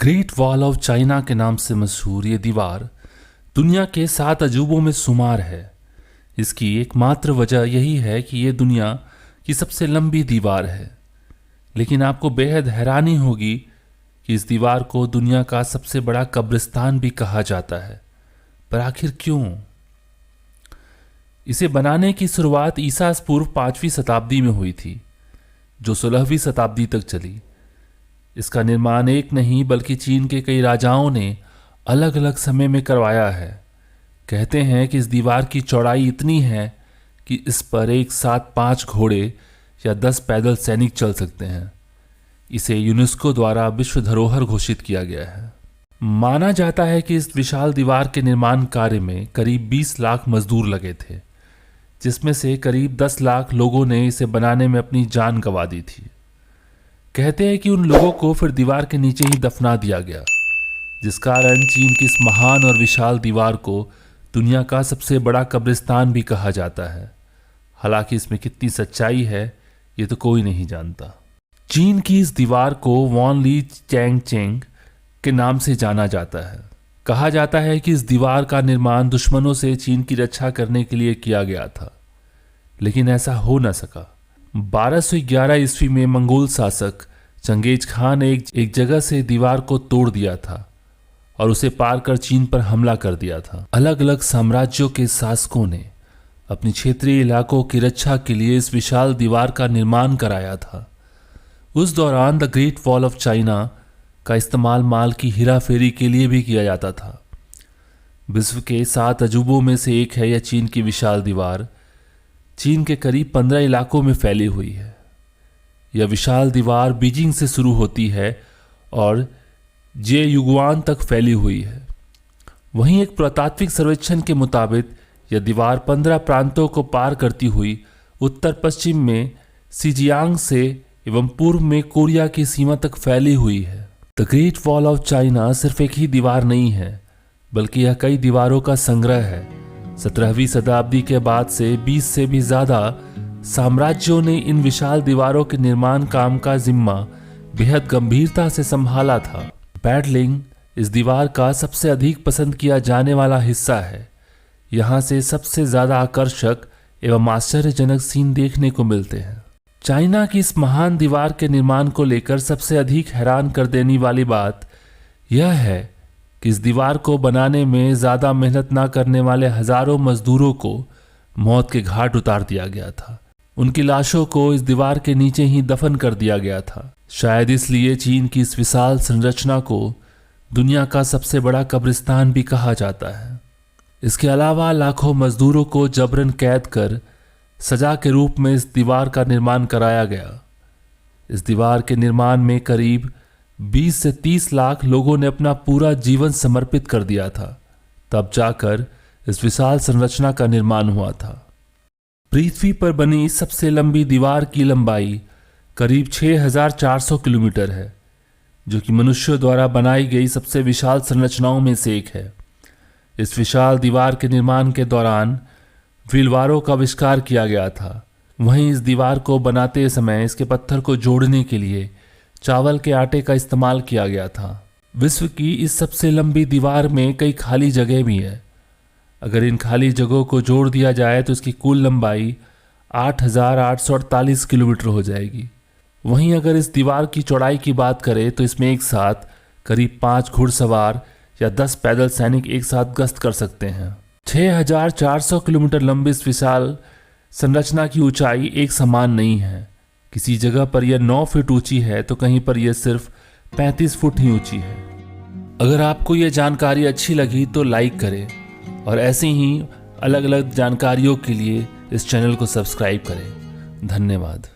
Great wall of China के नाम से मशहूर ये दीवार दुनिया के 7 अजूबों में शुमार है। इसकी एकमात्र वजह यही है कि ये दुनिया की सबसे लंबी दीवार है। लेकिन आपको बेहद हैरानी होगी कि इस दीवार को दुनिया का सबसे बड़ा कब्रिस्तान भी कहा जाता है। पर आखिर क्यों? इसे बनाने की शुरुआत ईसा पूर्व 5वीं शताब्दी में हुई थी, जो 16वीं शताब्दी तक चली। इसका निर्माण एक नहीं बल्कि चीन के कई राजाओं ने अलग अलग समय में करवाया है। कहते हैं कि इस दीवार की चौड़ाई इतनी है कि इस पर एक साथ 5 घोड़े या 10 पैदल सैनिक चल सकते हैं। इसे यूनेस्को द्वारा विश्व धरोहर घोषित किया गया है। माना जाता है कि इस विशाल दीवार के निर्माण कार्य में करीब 20 लाख मजदूर लगे थे, जिसमें से करीब 10 लाख लोगों ने इसे बनाने में अपनी जान गंवा दी थी। कहते हैं कि उन लोगों को फिर दीवार के नीचे ही दफना दिया गया, जिस कारण चीन की इस महान और विशाल दीवार को दुनिया का सबसे बड़ा कब्रिस्तान भी कहा जाता है। हालांकि इसमें कितनी सच्चाई है ये तो कोई नहीं जानता। चीन की इस दीवार को वॉन ली चैंगचेंग के नाम से जाना जाता है। कहा जाता है कि इस दीवार का निर्माण दुश्मनों से चीन की रक्षा करने के लिए किया गया था, लेकिन ऐसा हो न सका। 1211 ईस्वी में मंगोल शासक चंगेज खान ने एक जगह से दीवार को तोड़ दिया था और उसे पार कर चीन पर हमला कर दिया था। अलग अलग साम्राज्यों के शासकों ने अपनी क्षेत्रीय इलाकों की रक्षा के लिए इस विशाल दीवार का निर्माण कराया था। उस दौरान the great wall of China का इस्तेमाल माल की हेराफेरी के लिए भी किया जाता था। विश्व के 7 अजूबों में से एक है यह चीन की विशाल दीवार। चीन के करीब 15 इलाकों में फैली हुई है। यह विशाल दीवार बीजिंग से शुरू होती है और जेयुगुआन तक फैली हुई है। वहीं एक पुरातात्विक सर्वेक्षण के मुताबिक यह दीवार 15 प्रांतों को पार करती हुई उत्तर पश्चिम में सिजियांग से एवं पूर्व में कोरिया की सीमा तक फैली हुई है। The great wall of China सिर्फ एक ही दीवार नहीं है, बल्कि यह कई दीवारों का संग्रह है। 17वीं शताब्दी के बाद से 20 से भी ज्यादा साम्राज्यों ने इन विशाल दीवारों के निर्माण काम का जिम्मा बेहद गंभीरता से संभाला था। बैटलिंग इस दीवार का सबसे अधिक पसंद किया जाने वाला हिस्सा है। यहाँ से सबसे ज्यादा आकर्षक एवं आश्चर्यजनक सीन देखने को मिलते हैं। चाइना की इस महान दीवार के निर्माण को लेकर सबसे अधिक हैरान कर देने वाली बात यह है कि इस दीवार को बनाने में ज्यादा मेहनत ना करने वाले हजारों मजदूरों को मौत के घाट उतार दिया गया था। उनकी लाशों को इस दीवार के नीचे ही दफन कर दिया गया था। शायद इसलिए चीन की इस विशाल संरचना को दुनिया का सबसे बड़ा कब्रिस्तान भी कहा जाता है। इसके अलावा लाखों मजदूरों को जबरन कैद कर सजा के रूप में इस दीवार का निर्माण कराया गया। इस दीवार के निर्माण में करीब 20 से 30 लाख लोगों ने अपना पूरा जीवन समर्पित कर दिया था। तब जाकर इस विशाल संरचना का निर्माण हुआ था। पृथ्वी पर बनी इस सबसे लंबी दीवार की लंबाई करीब 6400 किलोमीटर है, जो कि मनुष्यों द्वारा बनाई गई सबसे विशाल संरचनाओं में से एक है। इस विशाल दीवार के निर्माण के दौरान व्हीलबारों का आविष्कार किया गया था। वहीं इस दीवार को बनाते समय इसके पत्थर को जोड़ने के लिए चावल के आटे का इस्तेमाल किया गया था। विश्व की इस सबसे लंबी दीवार में कई खाली जगह भी है। अगर इन खाली जगहों को जोड़ दिया जाए तो इसकी कुल लंबाई 8848 किलोमीटर हो जाएगी। वहीं अगर इस दीवार की चौड़ाई की बात करें तो इसमें एक साथ करीब 5 घुड़सवार या 10 पैदल सैनिक एक साथ गश्त कर सकते हैं। 6400 किलोमीटर लंबी इस विशाल संरचना की ऊंचाई एक समान नहीं है। किसी जगह पर यह 9 फीट ऊंची है तो कहीं पर यह सिर्फ 35 फुट ही ऊंची है। अगर आपको यह जानकारी अच्छी लगी तो लाइक करें और ऐसे ही अलग अलग जानकारियों के लिए इस चैनल को सब्सक्राइब करें। धन्यवाद।